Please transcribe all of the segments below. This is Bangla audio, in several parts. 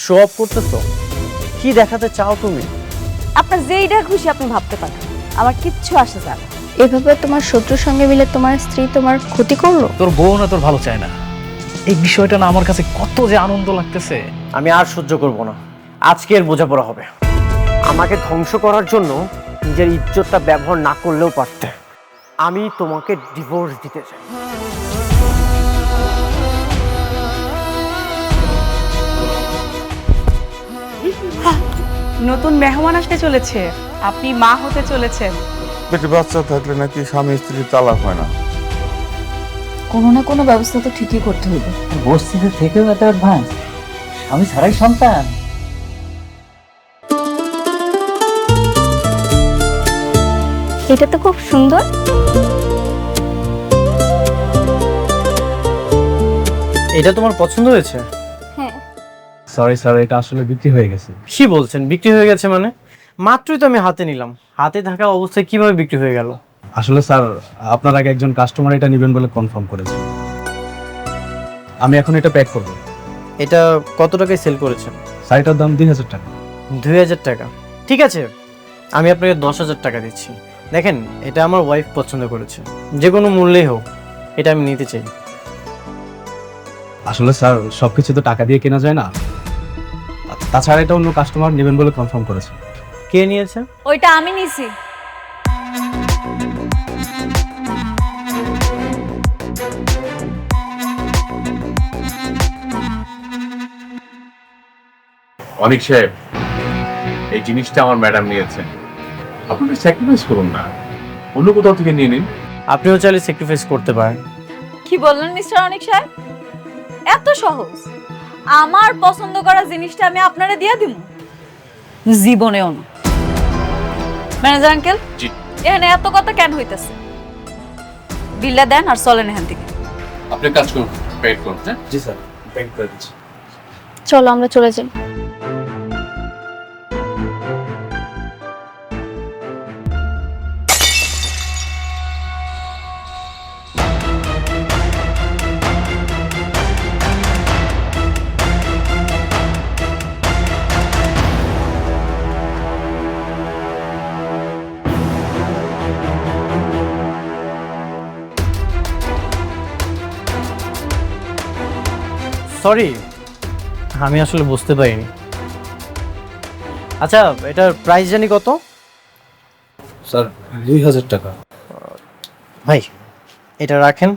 শো অফ করতেছো? কি দেখাতে চাও তুমি? আপনার যেইটা খুশি আপনি ভাবতে পারেন, আমার কিচ্ছু আসে যায় না। এভাবে তোমার শত্রুর সঙ্গে মিলে তোমার স্ত্রী তোমার ক্ষতি করলো। তোর বউ না তোর ভালো চায় না, এই বিষয়টা না আমার কাছে কত যে আনন্দ লাগতেছে। আমি আর সহ্য করব না, আজকে এর বোঝাপড়া হবে। আমাকে ধ্বংস করার জন্য নিজের ইজ্জতটা ব্যবহার না করলেও পারতে। আমি তোমাকে ডিভোর্স দিতে চাই। নতুন মেহমান আসতে চলেছে, আপনি মা হতে চলেছেন। পেটে বাচ্চা থাকলে নাকি স্বামী স্ত্রীর তালাক হয় না। কোনো না কোনো ব্যবস্থা তো ঠিকই করতে হবে। বস্তিতে থেকেও এত অ্যাডভান্স, স্বামী ছাড়াই সন্তান। এটা তো খুব সুন্দর। এটা তোমার পছন্দ হয়েছে? হ্যাঁ। সরি স্যার, এটা আসলে বিক্রি হয়ে গেছে। কি বলছেন বিক্রি হয়ে গেছে মানে? মাত্রই তো আমি হাতে নিলাম, হাতে থাকা অবস্থায় কিভাবে বিক্রি হয়ে গেল? আসলে স্যার, আপনার আগে একজন কাস্টমার এটা নেবেন বলে কনফার্ম করেছে। আমি এখন এটা প্যাক করব। এটা কত টাকায় সেল করেছেন? শাড়িটার দাম 2000 টাকা। 2000 টাকা? ঠিক আছে, আমি আপনাকে 10,000 টাকা দিচ্ছি। দেখেন, এটা আমার ওয়াইফ পছন্দ করেছে, যে কোনো মূল্যেই হোক এটা আমি নিতে চাই। আসলে স্যার, সবকিছু তো টাকা দিয়ে কেনা যায় না। তাছাড়া এটা অন্য কাস্টমার নেবেন বলে কনফার্ম করেছে। কে নিয়েছে? ওইটা আমি নিছি। অনিক সাহেব, এই জিনিসটা আমার ম্যাডাম নিয়েছেন, আপনারা স্যাক্রিফাইস করুন না, অন্য কোথাও থেকে নিয়ে নিন। আপনিও চাইলে স্যাক্রিফাইস করতে পারেন। কি বললেন মিস্টার অনিক সাহেব? এত সহজ? আমার পছন্দ করা জিনিসটা আমি আপনারে দিয়ে দিব? জীবনেও না। ম্যানেজার আঙ্কেল, জি। এখানে এত কথা কেন হইতেছে? বিলটা দেন আর চলেন এখান থেকে। আপনি কাজ করুন, পেড করুন। হ্যাঁ, জি স্যার, প্যাক করে দিচ্ছি। চলো আমরা চলে যাই। সরি, আমি আসলে বুঝতে পারিনি। আচ্ছা, এটার প্রাইস জানি কত? স্যার 2000 টাকা। ভাই, এটা রাখেন।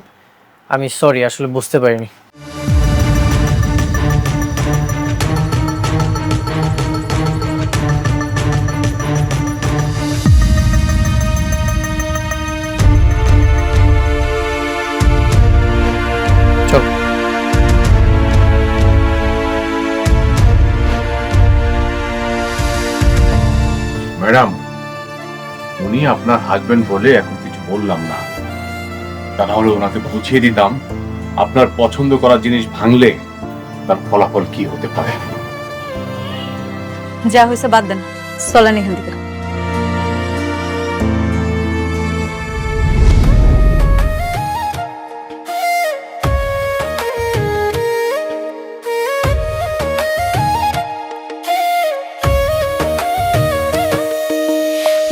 আমি সরি, আসলে বুঝতে পারিনি। চল। ম্যাডাম, উনি আপনার হাজবেন্ড বলে এখন কিছু বললাম না, তা নাহলে ওনাকে বুঝিয়ে দিতাম আপনার পছন্দ করা জিনিস ভাঙলে তার ফলাফল কি হতে পারে। যা হয়েছে বাদ দেন, চলেন এখান থেকে।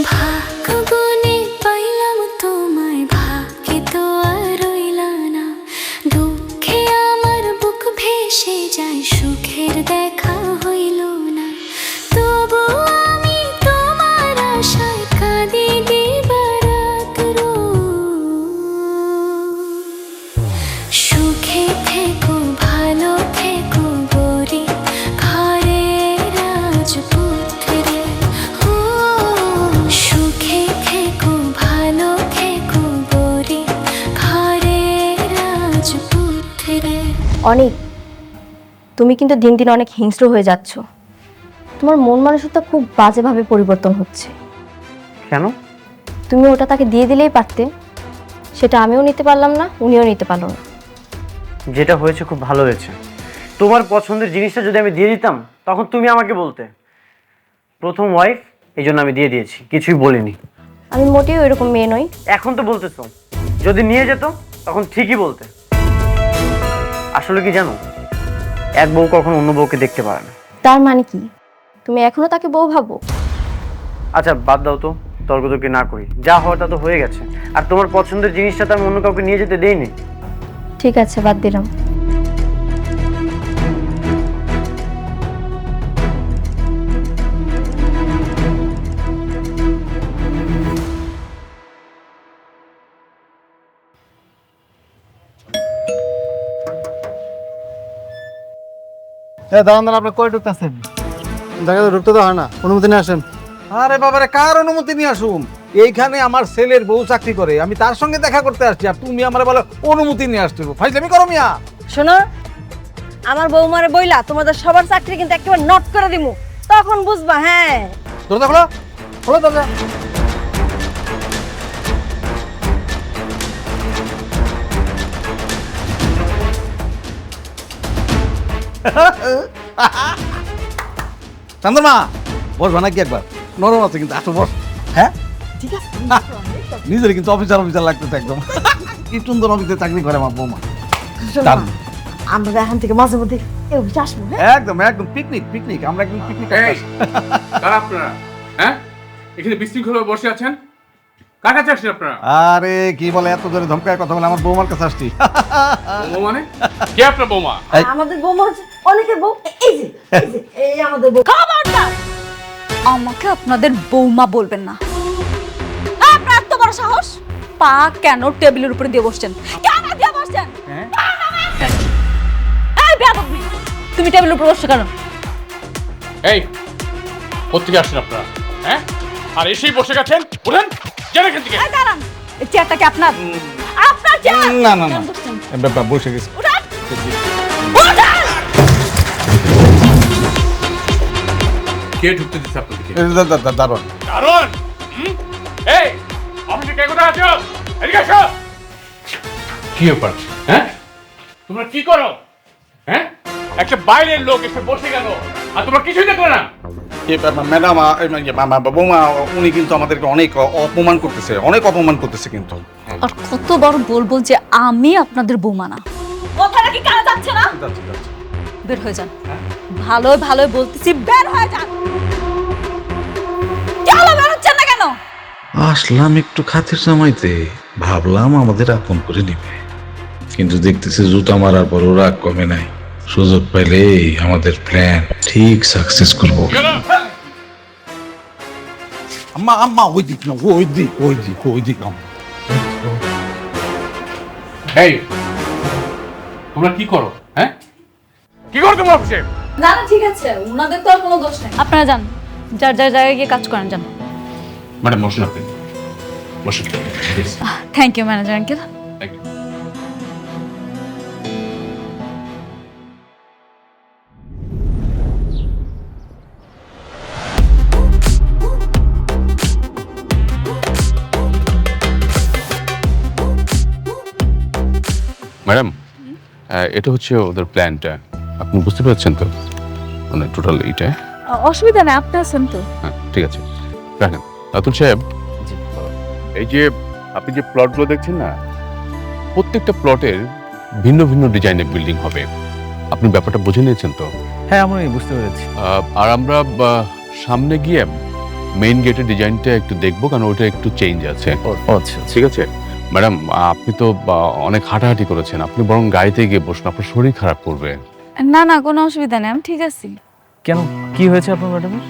ভাগ্যবনে পাইলাম তোমায়, ভাগ্যে তো আর রইলা না। দুঃখে আমার বুক ভেসে যায়, সুখের দেখা হইল না। তবু আমি তোমার আশায় কাঁদি দিবারাত সুখে থেকো, ভালো থেকো গরি, ঘরে রাজপুত্রে। ও সুখে থেকো, ভালো থেকো গরি, ঘরে রাজপুত্রে। অনেক, তুমি কিন্তু দিন দিন অনেক হিংস্র হয়ে যাচ্ছ। তোমার মন মানসিকতা খুব বাজেভাবে পরিবর্তন হচ্ছে। কেন? তুমি ওটা তাকে দিয়ে দিলেই পারতে, সেটা আমিও নিতে পারলাম না, উনিও নিতে পারলো না। যেটা হয়েছে খুব ভালো হয়েছে। তোমার পছন্দের জিনিসটা যদি আমি দিয়ে দিতাম, তখন তুমি আমাকে বলতে প্রথম ওয়াইফ, এই জন্য আমি দিয়ে দিয়েছি, কিছুই বলিনি। আমি মোটেও এরকম মেয়ে নই। এখন তো বলতেছো যদি নিয়ে যেত তখন ঠিকই বলতে। আসলে কি জানো, এক বউ কখনো অন্য বউকে দেখতে পারে না, তার মানে কি তুমি এখনো তাকে বউ ভাবো? আচ্ছা বাদ দাও তো, তর্কতর্কি না করি, যা হওয়ার তা তো হয়ে গেছে। আর তোমার পছন্দের জিনিসটা তো আমি অন্য কাউকে নিয়ে যেতে দেইনি। ঠিক আছে, বাদ দিলাম। দাঁড়ান দাঁড়ান, আপনি কই ঢুকতেছেন? দেখে তো ঢুকতে তো হয় না, অনুমতি নিয়ে আসেন। আরে বাবারে, কার অনুমতি নিয়ে আসুন? এইখানে আমার ছেলের বউ চাকরি করে, আমি তার সঙ্গে দেখা করতে আসছি, আর তুমি আমার বলো অনুমতি নিয়ে আসতে? ফাইজলামি করো মিয়া। শোনো, আমার বৌমারে বইলা তোমাদের সবার চাকরি কিন্তু একেবারে নট করে দিমু, তখন বুঝবা। হ্যাঁ, দরজা খোলো, খোলো দরজা। চন্দ্রমা, বসবা নাকি একবার? নরম আছে কিন্তু, আসো বস। হ্যাঁ ঠিক আছে। নিজের কিন্তু অফিসার অফিসার লাগতেছে একদম। কি সুন্দর অফিসে চাকরি করে আমার বৌমা। শোনো, দারুণ। আমরা এখান থেকে মাঝে মধ্যে এই অফিসে আসবো। হ্যাঁ, একদম একদম পিকনিক পিকনিক, আমরা একদম পিকনিক। কারা আপনারা? হ্যাঁ, এখানে বিশৃঙ্খল বসে আছেন, কার কাছে আসছেন আপনারা? আরে কি বলে, এত জোরে ধমকায় কথা বলে, আমার বৌমার কাছে আসছি। বৌমা মানে কে? আপনার বৌমা? আমাদের বৌমা হচ্ছে অনেকের বউ। এই আমাদের বউ। খবরদার আমাকে আপনাদের বৌমা বলবেন না। আপনার এত বড় সাহস! পা কেন টেবিলের উপরে দিয়ে বসছেন? কেন দিয়ে বসছেন? এই বেয়াদব মেয়ে, তুমি টেবিলের উপরে বসছো কেন? এই কোত্থেকে আসছেন আপনারা? হ্যাঁ, আর এসেই বসে গেছেন? উঠেন, যান এখান থেকে। এই দাঁড়ান, এই চেয়ারটা কি আপনার? আপনার চেয়ার? না না না, কেন বসছেন? বসে গেছি। উঠেন! উঠেন! কে ঢুকতে দিচ্ছে আপনাদেরকে? দারুণ। কারণ এই অফিসে কে কোথায় আছো? এদিকে আসো। কি ব্যাপার? হ্যাঁ, তোমরা কি করো? হ্যাঁ, একটা বাইরের লোক এসে বসে গেল আর তোমরা কিছুই দেখলে না। ম্যাডাম, বৌমা উনি কিন্তু আমাদেরকে অনেক অপমান করতেছে, অনেক অপমান করতেছে কিন্তু। আর কতবার বলবো যে আমি আপনাদের বৌমা না? কথাটা কি কানে যাচ্ছে না? বের হয়ে যান। ভালো ভালো বলতেছি, বের হয়ে যান। কেন বের হচ্ছেন না কেন? আসলাম একটু খাতির জামাইতে, ভাবলাম আমাদের আপন করে নিবে, কিন্তু দেখতেছি জুতা মারার পর ওরা কমে নাই। সুযোগ পাইলে আমাদের প্ল্যান ঠিক সাকসেস করবো। আম্মা আম্মা, ওই দিক না, ওই দিক ওই দিক ওই দিক। এই তোমরা কি করো? হ্যাঁ, কি করো তোমরা অফিসে? না না ঠিক আছে, ওনাদের তো আর কোনো দোষ নেই। আপনারা যান, যার যার জায়গায় গিয়ে কাজ করেন, যান। ম্যাডাম বসুন, আপনি বসুন। Thank you manager uncle. Thank you. Madam, এটা হচ্ছে ওদের প্ল্যানটা, আপনি বুঝতে পারছেন তো? মানে টোটাল এইটা। অসুবিধা নেই, আপনি আছেন তো। হ্যাঁ ঠিক আছে, রাখেন। রাতুল সাহেব, এই যে আপনি যে প্লটগুলো দেখছেন না, প্রত্যেকটা প্লটের ভিন্ন ভিন্ন ডিজাইনের বিল্ডিং হবে। আপনি ব্যাপারটা বুঝে নিয়েছেন তো? হ্যাঁ, আমি বুঝতে পেরেছি। আর আমরা সামনে গিয়ে মেইন গেটের ডিজাইনটা একটু দেখবো, কারণ ওইটা একটু চেঞ্জ আছে। আচ্ছা ঠিক আছে ম্যাডাম, আপনি তো অনেক হাঁটাহাঁটি করেছেন, আপনি বরং গাড়িতে গিয়ে বসুন, আপনার শরীর খারাপ করবে। না না, কোনো অসুবিধা নেই, আমি ঠিক আছি। কেন, কি হয়েছে আপনার ম্যাডামের?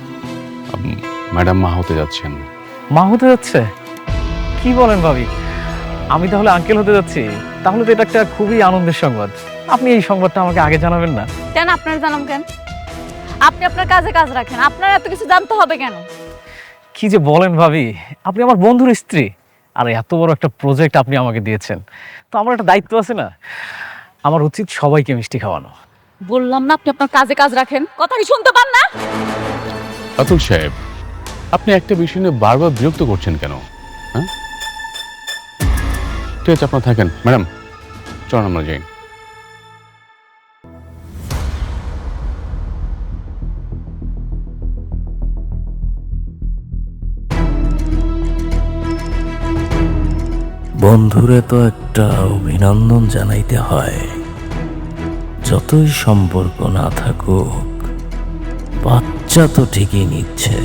ম্যাডাম মা হতে যাচ্ছেন। মা হতে যাচ্ছে? কি বলেন ভাবি, আমি তাহলে আঙ্কেল হতে যাচ্ছি? তাহলে তো এটা একটা খুবই আনন্দের সংবাদ। আপনি এই সংবাদটা আমাকে আগে জানাবেন না? কেন আপনার জানাম কেন? আপনি আপনার কাজে কাজ রাখেন, আপনার এত কিছু জানতে হবে কেন? কি যে বলেন ভাবি, আপনি আমার বন্ধুর স্ত্রী, আর এত বড় একটা প্রজেক্ট আপনি আমাকে দিয়েছেন, তো আমার একটা দায়িত্ব আছে না? আমার উচিত সবাইকে মিষ্টি খাওয়ানো। বললাম না আপনি আপনার কাজে কাজ রাখেন, কথা কি শুনতে পান না? রাতুল সাহেব, আপনি একটা বিষয় নিয়ে বারবার বিরক্ত করছেন কেন? হ্যাঁ ঠিক আছে, আপনার থাকেন। ম্যাডাম চলুন আমরা যাই। বন্ধুরে তো একটা অভিনন্দন জানাইতে হয়, যতই সম্পর্ক না থাকুক বাচ্চা তো ঠিকই নিচ্ছে।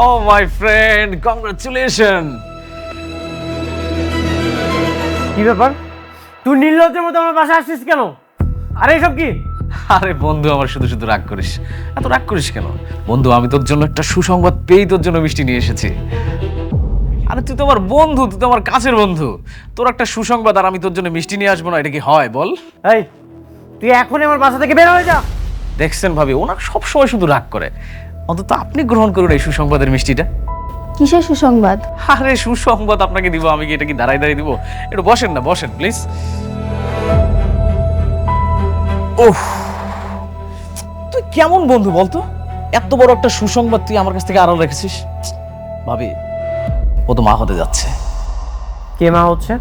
ও মাই ফ্রেন্ড, কংগ্রাচুলেশন। কি ব্যাপার, তুই নির্লজ্জের মতো আমার বাসায় আসছিস কেন? আরে এসব কি? আরে বন্ধু, আমার শুধু শুধু রাগ করিস, এত রাগ করিস কেন? বন্ধু, আমি তোর জন্য একটা সুসংবাদ পেয়েই তোর জন্য মিষ্টি নিয়ে এসেছি। আরে তুই তো আমার বন্ধু, তুই তো আমার কাছের বন্ধু, তোর একটা সুসংবাদ আর আমি তোর জন্য মিষ্টি নিয়ে আসবো না, এটা কি হয় বল? এই, তুই এখনই আমার বাসা থেকে বের হয়ে যা। দেখছেন ভাবি, ওনার সবসময় শুধু রাগ করে, অন্তত আপনি গ্রহণ করুন এই সুসংবাদের মিষ্টিটা। কিসের সুসংবাদ? আরে সুসংবাদ আপনাকে দিব, আমি কি এটা কি দাঁড়াই দাঁড়িয়ে দিব? একটু বসেন না, বসেন প্লিজ। ওহ, তুই কেমন বন্ধু বলতো? এত বড় একটা সুসংবাদ তুই আমার কাছ থেকে আড়াল রেখেছিস। ভাবি, ও তো মা হতে যাচ্ছে। কে মা হচ্ছে?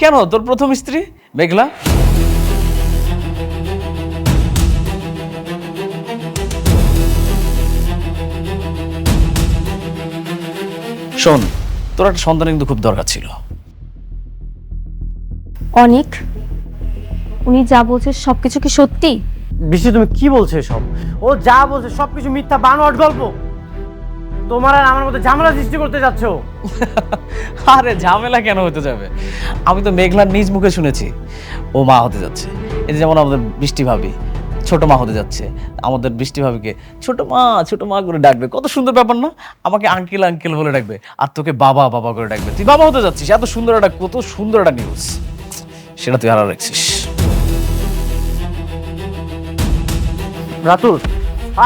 কেন, তোর প্রথম স্ত্রী মেঘলা। শোন, তোর একটা সন্তান কিন্তু খুব দরকার ছিল। অনেক, উনি যা বলছে সবকিছু কি সত্যি? বৃষ্টি, তুমি কি বলছো এসব? ও যা বলছে সবকিছু মিথ্যা, বানোয়াট গল্প। তোমার আর আমার মধ্যে ঝামেলা সৃষ্টি করতে যাচ্ছ। আরে ঝামেলা কেন হতে যাবে? আমি তো মেঘলার নিজ মুখে শুনেছি ও মা হতে যাচ্ছে। এই যেমন আমাদের বৃষ্টি ভাবি ছোট মা হতে যাচ্ছে, আমাদের বৃষ্টি ভাবিকে ছোট মা করে ডাকবে। কত সুন্দর ব্যাপার না? আমাকে আঙ্কেল আঙ্কেল বলে ডাকবে, আর তোকে বাবা বাবা করে ডাকবে। তুই বাবা হতে যাচ্ছিস, এত সুন্দর একটা, কত সুন্দর একটা নিউজ, সেটা তুই হারা রাখছিস। রাতুল,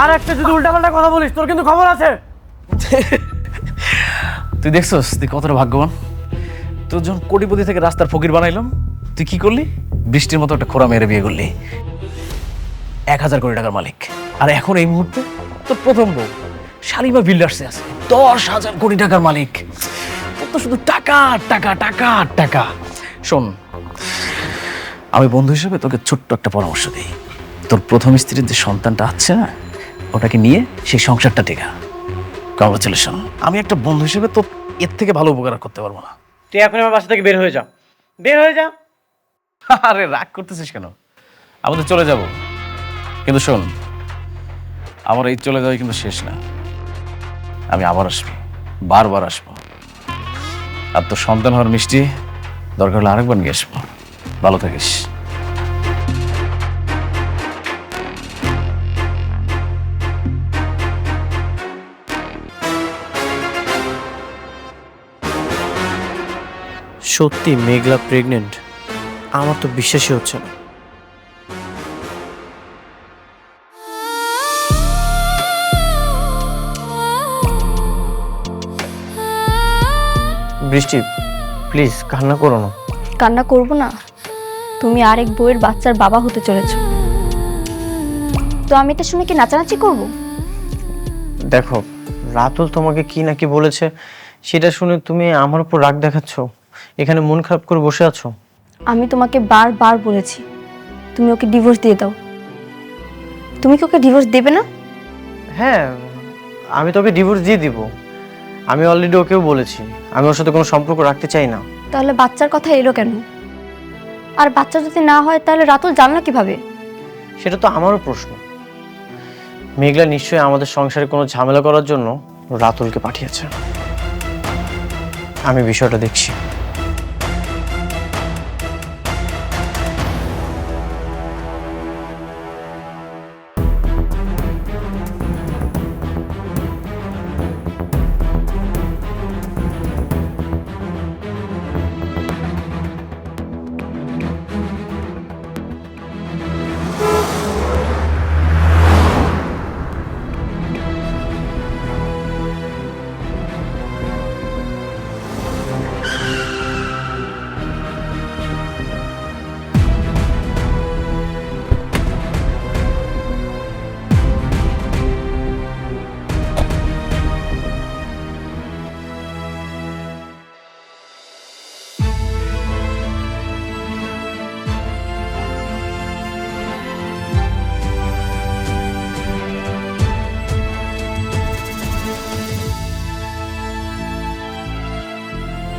আর একটা যদি উল্টাপাল্টা কথা বলিস তোর কিন্তু খবর আছে। তুই দেখছস তুই কতটা ভাগ্যবান? তোর যখন কোটিপতি থেকে রাস্তার ফকির বানাইলাম, তুই কি করলি? বৃষ্টির মতো একটা খোড়া মেরে বিয়ে করলি, 1000 কোটি টাকার মালিক। আর এখন এই মুহূর্তে তোর প্রথম বউ শালিমা বিল্ডার্সে আছে 10,000 কোটি টাকার মালিক। তোর তো শুধু টাকা টাকা টাকা টাকা। শোন, আমি বন্ধু হিসেবে তোকে ছোট্ট একটা পরামর্শ দিই। তোর প্রথম স্ত্রীর যে সন্তানটা আছে না, ওটাকে নিয়ে সেই সংসারটা টেকা। কংগ্রাচুলেশন। আমি একটা বন্ধু হিসেবে তো এর থেকে ভালো উপকার করতে পারবো না। তুই এখন আমার বাসা থেকে বের হয়ে যা, বের হয়ে যা। আরে রাগ করতেছিস কেন? আমাদের চলে যাব, কিন্তু শোন, আমার এই চলে যাওয়াই কিন্তু শেষ না। আমি আবার আসবো, বারবার আসবো। আর তোর সন্তান হওয়ার মিষ্টি দরকার হলে আরেকবার নিয়ে আসবো। ভালো থাকিস। সত্যি মেঘলা প্রেগনেন্ট? আমার তো বিশ্বাসই হচ্ছে না। বৃষ্টি, প্লিজ কান্না করো না। কান্না করব না? তুমি আরেক বউয়ের বাচ্চার বাবা হতে চলেছো, তো আমি এটা শুনে কি নাচানাচি করব? দেখো, রাতুল তোমাকে কি নাকি বলেছে, সেটা শুনে তুমি আমার উপর রাগ দেখাচ্ছ, এখানে মন খারাপ করে বসে আছো। আমি তোমাকে বারবার বলেছি তুমি ওকে ডিভোর্স দিয়ে দাও। তুমি কি ওকে ডিভোর্স দেবে না? হ্যাঁ, আমি তোকে ডিভোর্স দিয়ে দিব। আমি অলরেডি ওকেও বলেছি আমি ওর সাথে কোনো সম্পর্ক রাখতে চাই না। তাহলে বাচ্চার কথা এলো কেন? আর বাচ্চা যদি না হয় তাহলে রাতুল জানলো কিভাবে? সেটা তো আমারও প্রশ্ন। মেঘলা নিশ্চয়ই আমাদের সংসারে কোনো ঝামেলা করার জন্য রাতুলকে পাঠিয়েছে। আমি বিষয়টা দেখছি।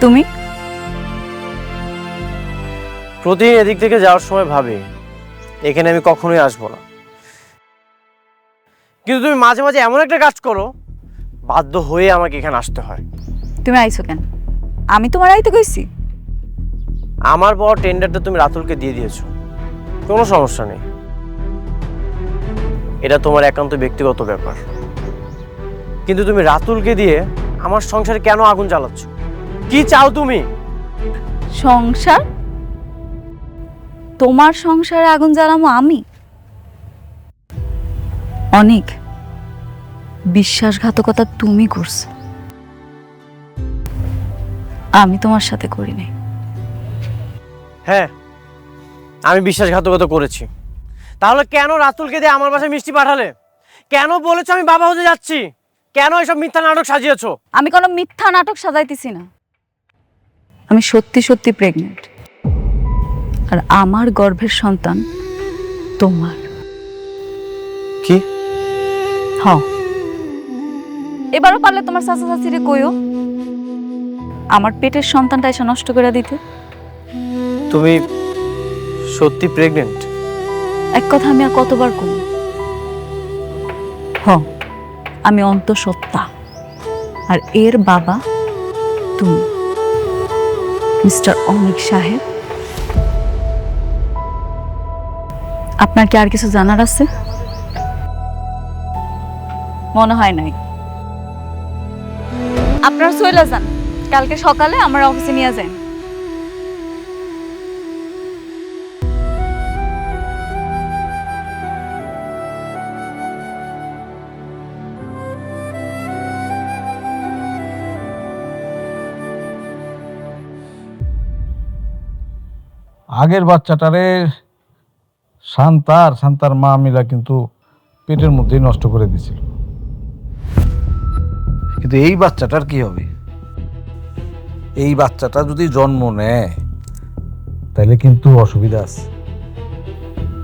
তুমি প্রতিদিন এদিক থেকে যাওয়ার সময় ভাবি এখানে আমি কখনোই আসবো না। কিন্তু তুমি মাঝে মাঝে এমন একটা কাজ করো, বাধ্য হয়ে আমাকে এখানে আসতে হয়। তুমি আইছো কেন? আমি তোমার আইতে কইছি? আমার বড় টেন্ডারটা তুমি রাতুলকে দিয়ে দিয়েছো, কোনো সমস্যা নেই, এটা তোমার একান্ত ব্যক্তিগত ব্যাপার। কিন্তু তুমি রাতুলকে দিয়ে আমার সংসারে কেন আগুন জ্বালাচ্ছ? কি চাও তুমি? সংসার? তোমার সংসারে আগুন জ্বালামো আমি? অনেক বিশ্বাসঘাতকতা তুমি করছো, আমি তোমার সাথে করি নাই। হ্যাঁ, আমি বিশ্বাসঘাতকতা করেছি। তাহলে কেন রাতুলকে দিয়ে আমার বাসায় মিষ্টি পাঠালে? কেন বলেছো আমি বাবা হতে যাচ্ছি? কেন এসব মিথ্যা নাটক সাজিয়েছো? আমি কোনো মিথ্যা নাটক সাজাইতেছি না, আমি সত্যি সত্যি প্রেগনেন্ট, আর আমার গর্ভের সন্তান তোমার। কি? হ্যাঁ, এবারও পারলে তোমার চাচা চাচিরে কইও আমার পেটের সন্তানটা এসে নষ্ট করে দিতে। তুমি সত্যি প্রেগনেন্ট? এক কথা আমি আর কতবার কই? হ্যাঁ, আমি অন্তঃসত্ত্বা, আর এর বাবা তুমি, মিস্টার অনিক সাহেব। আপনার কি আর কিছু জানার আছে? মনে হয় নাই। আপনার চলে যান, কালকে সকালে আমার অফিসে নিয়ে যান। আগের বাচ্চাটারে শান্তার মা মিলা কিন্তু পেটের মধ্যেই নষ্ট করে দিছিল, কিন্তু এই বাচ্চাটার কি হবে? এই বাচ্চাটা যদি জন্ম নেয় তাহলে কিন্তু অসুবিধা আছে।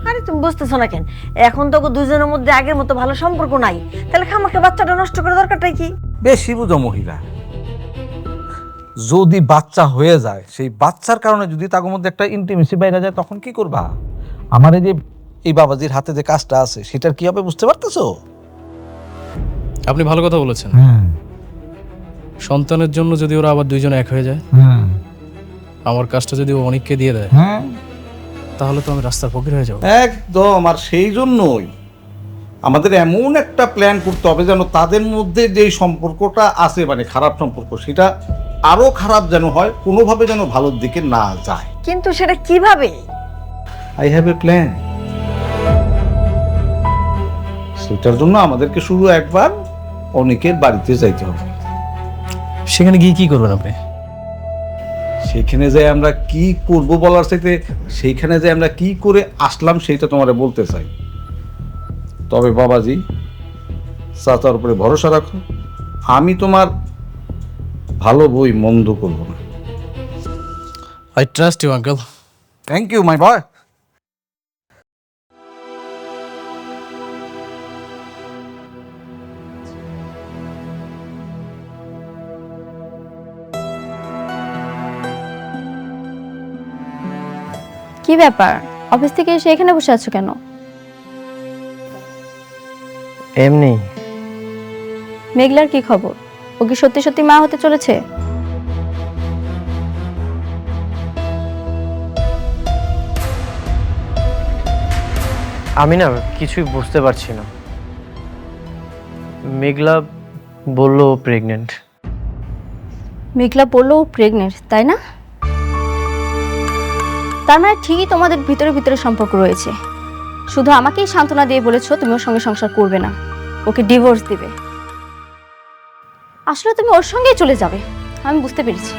আরে তুমি বুঝতেছো না কেন? এখন তো দুজনের মধ্যে আগের মতো ভালো সম্পর্ক নাই, তাহলে খামাকে বাচ্চাটা নষ্ট করে দরকারটাই কি? বেশি বুঝো মহিলা। যদি বাচ্চা হয়ে যায়, সেই বাচ্চার কারণে যদি তার মধ্যে একটা ইন্টিমেসি বাইরে যায়, তখন কি করবা? আমার এই যে এই বাবাজির হাতে যে কাজটা আছে, সেটার কি হবে বুঝতে পারতেছো? আপনি ভালো কথা বলেছেন। সন্তানের জন্য যদি ওরা আবার দুইজন এক হয়ে যায়, আমার কাজটা যদি ও অনেককে দিয়ে দেয়, তাহলে তো আমি রাস্তার ফকির হয়ে যাবো। একদম। আর সেই জন্যই আমাদের এমন একটা প্ল্যান করতে হবে যেন তাদের মধ্যে যে সম্পর্কটা আছে, মানে খারাপ সম্পর্ক, সেটা আরো খারাপ যেন হয়, কোনোভাবে যেন ভালোর দিকে না যায়। কিন্তু সেটা কিভাবে? I have a plan. সেটার জন্য আমাদেরকে শুধু একবার অনেকের বাড়িতে যাইতে হবে। সেখানে গিয়ে কি করবেন আপনি? সেখানে যে আমরা কি করব বলার চাইতে সেইখানে যে আমরা কি করে আসলাম সেটা তোমারে বলতে চাই। তবে বাবাজি, চাচার উপরে ভরসা রাখো, আমি তোমার ভালো বই মন্দ করব না। I trust you uncle. Thank you my boy. কি ব্যাপার, অফিস থেকে এসে এখানে বসে আছো কেন? এমনি। মেঘলার কি খবর? ও কি সত্যি সত্যি মা হতে চলেছে? আমি না কিছুই বুঝতে পারছি না। মেঘলা বলল প্রেগনেন্ট। মেঘলা বললো ও প্রেগনেন্ট, তাই না? তার মানে ঠিকই তোমাদের ভিতরে ভিতরে সম্পর্ক রয়েছে। শুধু আমাকেই সান্ত্বনা দিয়ে বলেছো তুমি ওর সঙ্গে সংসার করবে না, ওকে ডিভোর্স দিবে। আসলে তুমি ওর সঙ্গেই চলে যাবে, আমি বুঝতে পেরেছি।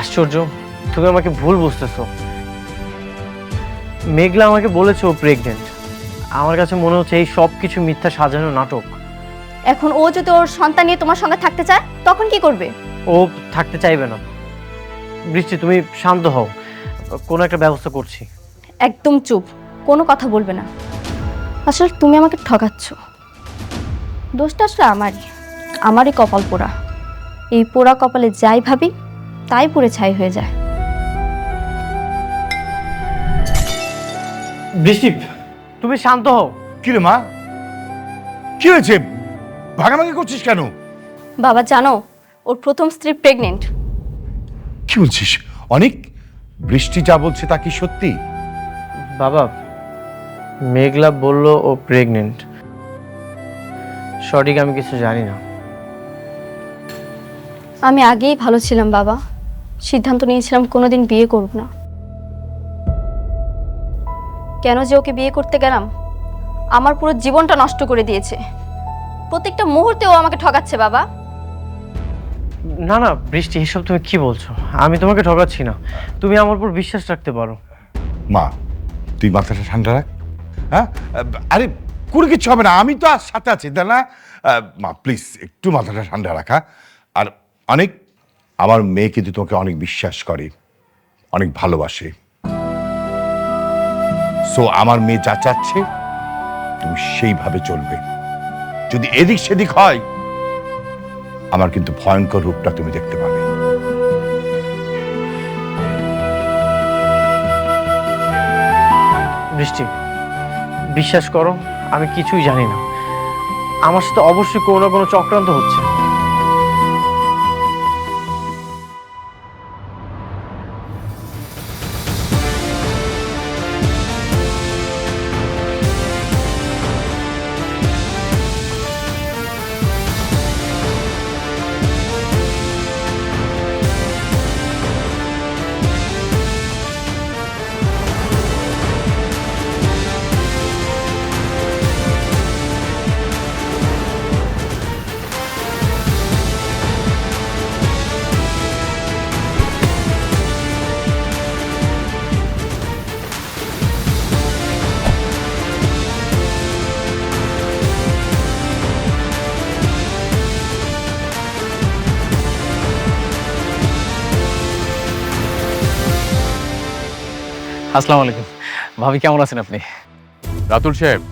আশ্চর্য, তুমি আমাকে ভুল বুঝতেছো। মেঘলা আমাকে বলেছে ও প্রেগনেন্ট। আমার কাছে মনে হচ্ছে এই সব কিছু মিথ্যা সাজানো নাটক। এখন ও যদি ওর সন্তান নিয়ে তোমার সঙ্গে থাকতে চায়, তখন কি করবে? ও থাকতে চাইবে না। বৃষ্টি, তুমি শান্ত হও, কোনো একটা ব্যবস্থা করছি। একদম চুপ, কোনো কথা বলবে না। আসলে তুমি আমাকে ঠকাচ্ছ। দোষটা আসলে আমারই কপাল পোড়া। এই পোড়া কপালে যাই ভাবি তাই পুড়ে ছাই হয়ে যায়। বৃষ্টি, তুমি শান্ত হও। কিরে মা, কি হয়েছে? ভাগাভাগি করছিস কেন? বাবা জানো, ওর প্রথম স্ত্রী প্রেগনেন্ট। কি বলছিস? অনেক বৃষ্টি যা বলছে তা কি সত্যি? বাবা, মেঘলা বলল ও প্রেগনেন্ট। সঠিক আমি কিছু জানি না। আমি আগেই ভালো ছিলাম বাবা, সিদ্ধান্ত নিয়েছিলাম কোনোদিন বিয়ে করব না। কেন যে ওকে বিয়ে করতে গেলাম, আমার পুরো জীবনটা নষ্ট করে দিয়েছে। প্রত্যেকটা মুহূর্তে ও আমাকে ঠকাচ্ছে বাবা। না না বৃষ্টি, এসব তুমি কি বলছো? আমি তোমাকে ঠকাচ্ছি না, তুমি আমার উপর বিশ্বাস রাখতে পারো। মা, তুই মাথাটা ঠান্ডা রাখ। হ্যাঁ, আরে কোনো কিছু হবে না, আমি তো আর সাথে আছি, তাই না? মা প্লিজ একটু মাথাটা ঠান্ডা রাখা। আর অনেক, আমার মেয়ে কিন্তু তোমাকে অনেক বিশ্বাস করে, অনেক ভালোবাসে। সো আমার মেয়ে যা চাচ্ছে তুমি সেইভাবে চলবে। যদি এদিক সেদিক হয়, আমার কিন্তু ভয়ঙ্কর রূপটা তুমি দেখতে পাবে। বৃষ্টি, বিশ্বাস করো আমি কিছুই জানি না। আমার সাথে অবশ্যই কোনো না কোনো চক্রান্ত হচ্ছে। আসসালামু আলাইকুম। ভাবি কেমন আছেন আপনি? রাতুল সাহেব,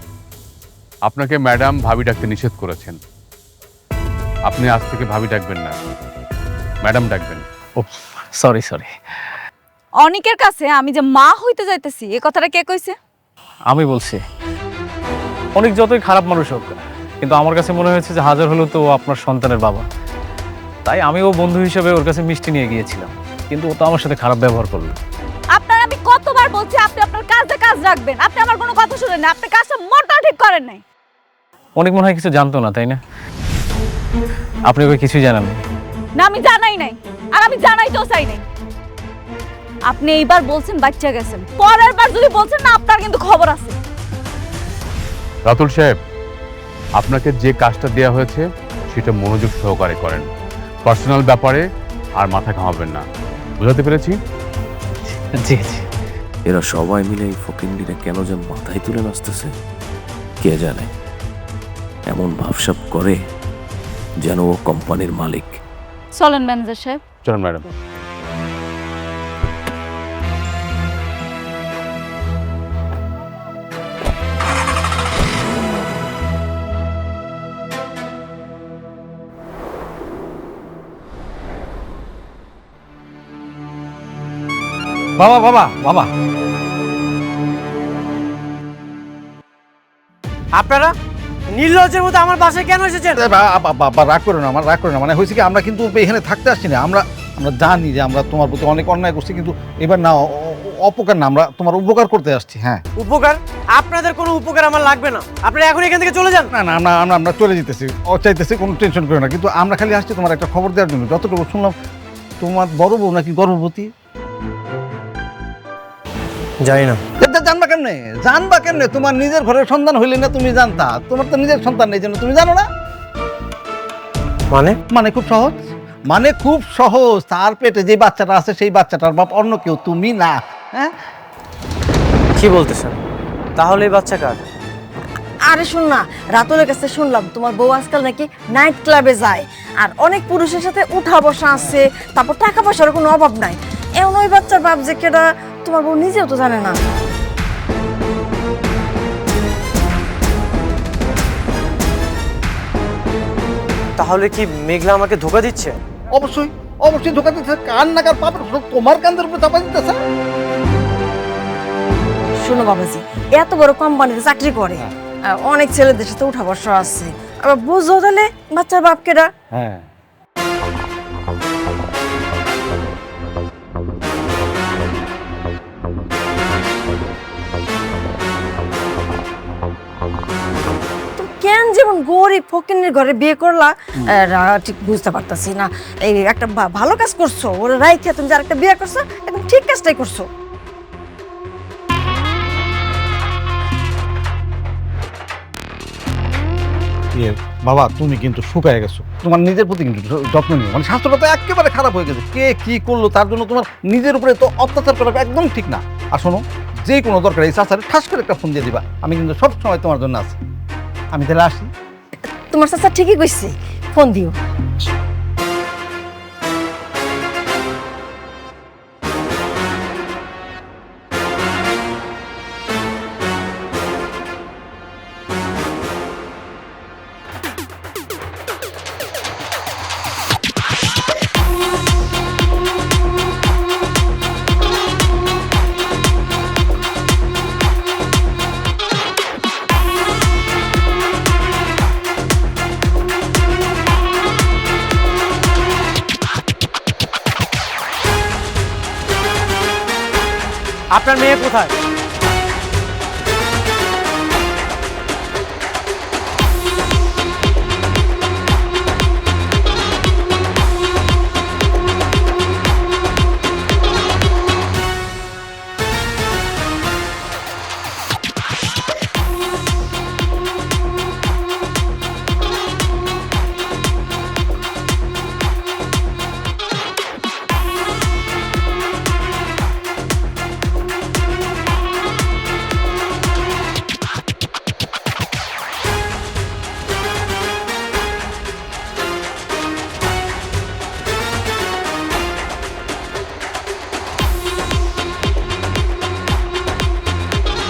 আপনাকে ম্যাডাম ভাবি ডাকতে নিষেধ করেছেন। আপনি আজ থেকে ভাবি ডাকবেন না, ম্যাডাম ডাকবেন। ও সরি সরি। অনিকের কাছে আমি যে মা হইতে যাইতেছি এই কথাটা কে কইছে? আমি বলছি। অনেক যতই খারাপ মানুষ হোক, কিন্তু আমার কাছে মনে হয়েছে যে হাজার হলেও তো ও আপনার সন্তানের বাবা। তাই আমি ও বন্ধু হিসেবে ওর কাছে মিষ্টি নিয়ে গিয়েছিলাম, কিন্তু ও তো আমার সাথে খারাপ ব্যবহার করলো। আপনার আমি কতবার বলছি আপনি আপনার কাজে কাজ রাখবেন, আপনি আমার কোনো কথা শুনেন না। আপনি কাজটা মোটেও ঠিক করেন নাই। অনেক মনে হয় কিছু জানতো না, তাই না? আপনি ওকে কিছুই জানান না? না, আমি জানাই নাই, আর আমি জানাইতেও চাই নাই। আপনি এইবার বলছেন বাচ্চা গেছেন, পরের বার যদি বলছেন না আপনার কিন্তু খবর আছে। রাতুল সাহেব, আপনাকে যে কাজটা দেওয়া হয়েছে সেটা মনোযোগ সহকারে করেন। পার্সোনাল ব্যাপারে আর মাথা ঘামাবেন না, বুঝাতে পেরেছি? জি জি। এরা সবাই মিলে এই ফকিন্ডিরে কেন যেন মাথায় তুলে নাচতেছে কে জানে। এমন ভাবসাব করে যেন ও কোম্পানির মালিক। চলেন ম্যানেজার সাহেব। চলুন ম্যাডাম। বাবা বাবা বাবা, আপনারা নির্লজ্জের মতো আমার বাসায় কেন এসেছেন? রাগ করো না, আমার রাগ করো না। মানে হয়েছে কি, আমরা কিন্তু এখানে থাকতে আসছি না। আমরা জানি যে আমরা তোমার প্রতি অনেক অন্যায় করছি, কিন্তু এবার না, অপকার না, আমরা তোমার উপকার করতে আসছি। হ্যাঁ, উপকার? আপনাদের কোনো উপকার আমার লাগবে না, আপনারা এখন এখান থেকে চলে যান। না না, আমরা চলে যেতেছি, চাইতেছি, কোনো টেনশন করো না। কিন্তু আমরা খালি আসছি তোমার একটা খবর দেওয়ার জন্য। যতটুকু শুনলাম তোমার বড় বউ নাকি গর্ভবতী। জানি না। জানবা কেমনে? তোমার নিজের ঘরের সন্তান হইলে না তুমি জানতা? তোমার তো নিজের সন্তান নেই, জন্য তুমি জানো না। মানে খুব সহজ, খুব সহজ। তার পেটে যে বাচ্চাটা আছে সেই বাচ্চাটার বাপ অন্য কেউ, তুমি না। হ্যাঁ, কি বলতেছেন? তাহলে এই বাচ্চা কার? আরে শুন না, রাতুলের কাছে শুনলাম তোমার বউ আজকাল নাকি নাইট ক্লাবে যায়, আর অনেক পুরুষের সাথে উঠা বসা আছে, তারপর টাকা পয়সার কোনো অভাব নাই। এমন ওই বাচ্চার বাপ যে কেডা তোমার বউ নিজেও তো জানে না। তাহলে কি মেঘলা আমাকে ধোকা দিচ্ছে? অবশ্যই অবশ্যই ধোকা দিচ্ছে। কান নাকার পাপড় তোমার কান্দের উপরে চাপা দিতেছে। শোনো বাবাজি, এত বড় কোম্পানিতে চাকরি করে, অনেক ছেলেদের সাথে উঠা বসা আছে। আবার বুঝো তাহলে বাচ্চার বাপ কেডা? হ্যাঁ তো কেন যেমন গরিব ফকিনের ঘরে বিয়ে করলা ঠিক বুঝতে পারতাছি না। এই একটা ভালো কাজ করছো, ওরা রাইখে তুমি যার একটা বিয়ে করছো, একদম ঠিক কাজটাই করছো। বাবা তুমি কিন্তু শুকায় গেছো, তোমার নিজের প্রতি কিন্তু যত্ন নিও। মানে স্বাস্থ্যটা তো একেবারে খারাপ হয়ে গেছে, কে কি করলো তার জন্য তোমার নিজের উপরে তো অত্যাচার করা একদম ঠিক না। আর শোনো, যে কোনো দরকার এই চাচারে ঠাস করে একটা ফোন দিয়ে দিবা, আমি কিন্তু সব সময় তোমার জন্য আছি। আমি তাহলে আসি। তোমার চাচা ঠিকই কইছে, ফোন দিও। আপনার মেয়ে কোথায়?